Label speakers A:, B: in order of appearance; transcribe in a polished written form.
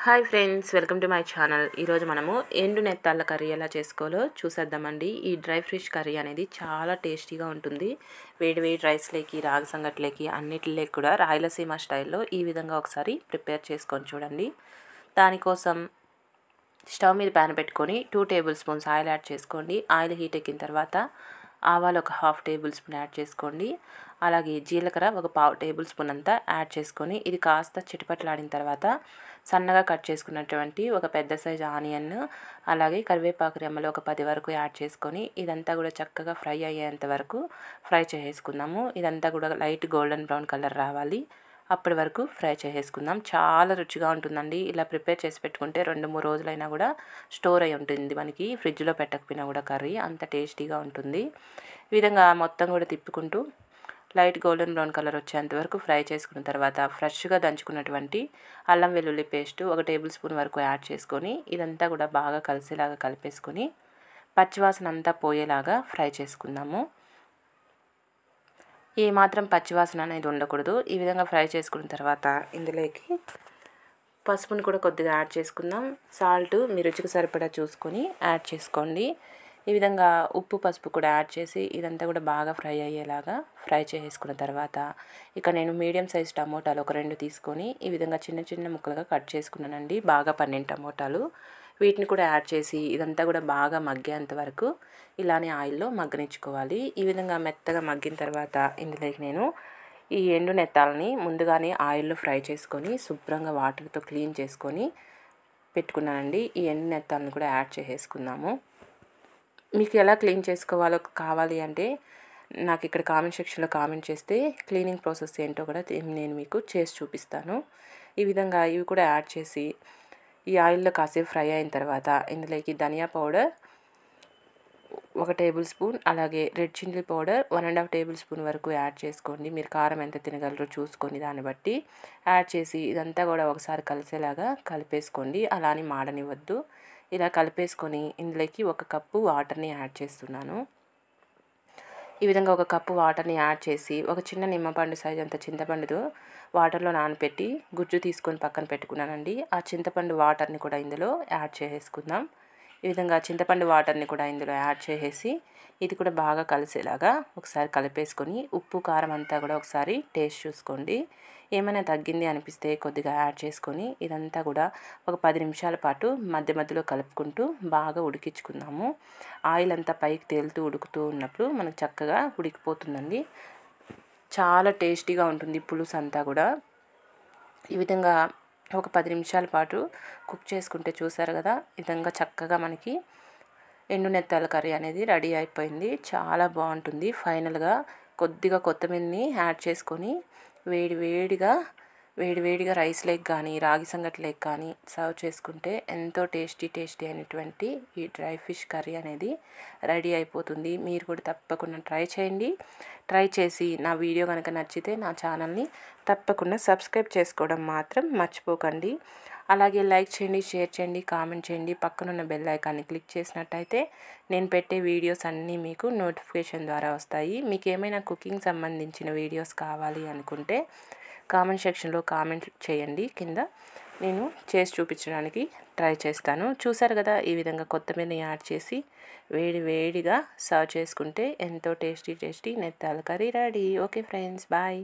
A: Hi friends, welcome to my channel. ఈరోజు మనము ఎండు నెత్తాళ్ళ కర్రీ ఎలా చేసుకోవాలో చూసేద్దామండి. ఈ డ్రై ఫిష్ కర్రీ అనేది చాలా టేస్టీగా ఉంటుంది. వేడి వేడి రైస్లోకి, రాగి సంగట్లోకి, అన్నిటిలోకి కూడా రాయలసీమ స్టైల్లో ఈ విధంగా ఒకసారి ప్రిపేర్ చేసుకొని చూడండి. దానికోసం స్టవ్ మీద ప్యాన్ పెట్టుకొని 2 టేబుల్ స్పూన్స్ ఆయిల్ యాడ్ చేసుకోండి. ఆయిల్ హీట్ ఎక్కిన తర్వాత ఆవాలు ఒక 1/2 టేబుల్ స్పూన్ యాడ్ చేసుకోండి. అలాగే జీలకర్ర ఒక 1/4 టేబుల్ స్పూన్ అంతా యాడ్ చేసుకొని ఇది కాస్త చిటపట్లాడిన తర్వాత సన్నగా కట్ చేసుకున్నటువంటి ఒక పెద్ద సైజు ఆనియన్, అలాగే కరివేపాకు రెమ్మలు ఒక 10 వరకు యాడ్ చేసుకొని ఇదంతా కూడా చక్కగా ఫ్రై అయ్యేంత వరకు ఫ్రై చేసుకుందాము. ఇదంతా కూడా లైట్ గోల్డెన్ బ్రౌన్ కలర్ రావాలి, అప్పటి వరకు ఫ్రై చేసుకుందాం. చాలా రుచిగా ఉంటుందండి. ఇలా ప్రిపేర్ చేసి పెట్టుకుంటే 2-3 రోజులైనా కూడా స్టోర్ అయి ఉంటుంది. మనకి ఫ్రిడ్జ్లో పెట్టకపోయినా కూడా కర్రీ అంత టేస్టీగా ఉంటుంది. ఈ విధంగా మొత్తం కూడా తిప్పుకుంటూ లైట్ గోల్డెన్ బ్రౌన్ కలర్ వచ్చేంత వరకు ఫ్రై చేసుకున్న తర్వాత ఫ్రెష్గా దంచుకున్నటువంటి అల్లం వెల్లుల్లి పేస్ట్ ఒక టేబుల్ స్పూన్ వరకు యాడ్ చేసుకొని ఇదంతా కూడా బాగా కలిసేలాగా కలిపేసుకొని పచ్చివాసన అంతా పోయేలాగా ఫ్రై చేసుకుందాము. ఏమాత్రం పచ్చివాసన అనేది ఉండకూడదు. ఈ విధంగా ఫ్రై చేసుకున్న తర్వాత ఇందులోకి పసుపుని కూడా కొద్దిగా యాడ్ చేసుకుందాం. సాల్ట్ మీ రుచికి సరిపడా చూసుకొని యాడ్ చేసుకోండి. ఈ విధంగా ఉప్పు పసుపు కూడా యాడ్ చేసి ఇదంతా కూడా బాగా ఫ్రై అయ్యేలాగా ఫ్రై చేసుకున్న తర్వాత ఇక నేను మీడియం సైజ్ టమోటాలు ఒక 2 తీసుకొని ఈ విధంగా చిన్న చిన్న ముక్కలుగా కట్ చేసుకున్నానండి. బాగా పండిన టమోటాలు, వీటిని కూడా యాడ్ చేసి ఇదంతా కూడా బాగా మగ్గేంత వరకు ఇలానే ఆయిల్లో మగ్గనిచ్చుకోవాలి. ఈ విధంగా మెత్తగా మగ్గిన తర్వాత ఇందులోకి నేను ఈ ఎండు నెత్తాలని ముందుగానే ఆయిల్లో ఫ్రై చేసుకొని శుభ్రంగా వాటర్తో క్లీన్ చేసుకొని పెట్టుకున్నానండి. ఈ ఎండు నెత్తాలను కూడా యాడ్ చేసేసుకుందాము. మీకు ఎలా క్లీన్ చేసుకోవాలో కావాలి అంటే నాకు ఇక్కడ కామెంట్ సెక్షన్లో కామెంట్ చేస్తే క్లీనింగ్ ప్రాసెస్ ఏంటో కూడా నేను మీకు చేసి చూపిస్తాను. ఈ విధంగా ఇవి కూడా యాడ్ చేసి ఈ ఆయిల్లో కాసేపు ఫ్రై అయిన తర్వాత ఇందులోకి ధనియా పౌడర్ 1 టేబుల్ స్పూన్, అలాగే red chilli powder 1.5 table spoon వరకు యాడ్ చేసుకోండి. మీరు కారం ఎంత తినగలరో చూసుకొని దాన్ని బట్టి యాడ్ చేసి ఇదంతా కూడా ఒకసారి కలిసేలాగా కలిపేసుకోండి. అలా అని మాడనివ్వద్దు. ఇలా కలిపేసుకొని ఇందులోకి 1 కప్పు వాటర్ని యాడ్ చేస్తున్నాను. ఈ విధంగా 1 కప్పు వాటర్ని యాడ్ చేసి ఒక చిన్న నిమ్మపండు సైజ్ అంత చింతపండు వాటర్లో నానబెట్టి గుజ్జు తీసుకొని పక్కన పెట్టుకున్నానండి. ఆ చింతపండు వాటర్ని కూడా ఇందులో యాడ్ చేసేసుకుందాం. ఈ విధంగా చింతపండు వాటర్ని కూడా ఇందులో యాడ్ చేసేసి ఇది కూడా బాగా కలిసేలాగా ఒకసారి కలిపేసుకొని ఉప్పు కారం అంతా కూడా ఒకసారి టేస్ట్ చూసుకోండి. ఏమైనా తగ్గింది అనిపిస్తే కొద్దిగా యాడ్ చేసుకొని ఇదంతా కూడా ఒక 10 నిమిషాల పాటు మధ్య మధ్యలో కలుపుకుంటూ బాగా ఉడికించుకుందాము. ఆయిల్ అంతా పైకి తేలుతూ ఉడుకుతూ ఉన్నప్పుడు మనకు చక్కగా ఉడికిపోతుందండి. చాలా టేస్టీగా ఉంటుంది పులుసు అంతా కూడా. ఈ విధంగా ఒక 10 నిమిషాల పాటు కుక్ చేసుకుంటే చూసారు కదా, ఈ విధంగా చక్కగా మనకి ఎండు నెత్తాల కర్రీ అనేది రెడీ అయిపోయింది. చాలా బాగుంటుంది. ఫైనల్గా కొద్దిగా కొత్తిమీరని యాడ్ చేసుకొని వేడివేడిగా రైస్ లేక్ కానీ రాగి సంగటి లేక్ కానీ సర్వ్ చేసుకుంటే ఎంతో టేస్టీ అయినటువంటి ఈ డ్రై ఫిష్ కర్రీ అనేది రెడీ అయిపోతుంది. మీరు కూడా తప్పకుండా ట్రై చేయండి. ట్రై చేసి నా వీడియో కనుక నచ్చితే నా ఛానల్ని తప్పకుండా సబ్స్క్రైబ్ చేసుకోవడం మాత్రం మర్చిపోకండి. అలాగే లైక్ చేయండి, షేర్ చేయండి, కామెంట్ చేయండి. పక్కనున్న బెల్ ఐకాన్ని క్లిక్ చేసినట్టయితే నేను పెట్టే వీడియోస్ అన్నీ మీకు నోటిఫికేషన్ ద్వారా వస్తాయి. మీకు ఏమైనా కుకింగ్ సంబంధించిన వీడియోస్ కావాలి అనుకుంటే కామెంట్ సెక్షన్లో కామెంట్ చేయండి. కింద నేను చేసి చూపించడానికి ట్రై చేస్తాను. చూసారు కదా, ఈ విధంగా కొత్తిమీరని యాడ్ చేసి వేడిగా సర్వ్ చేసుకుంటే ఎంతో టేస్టీ నెత్తాల curry ready. Okay friends, bye.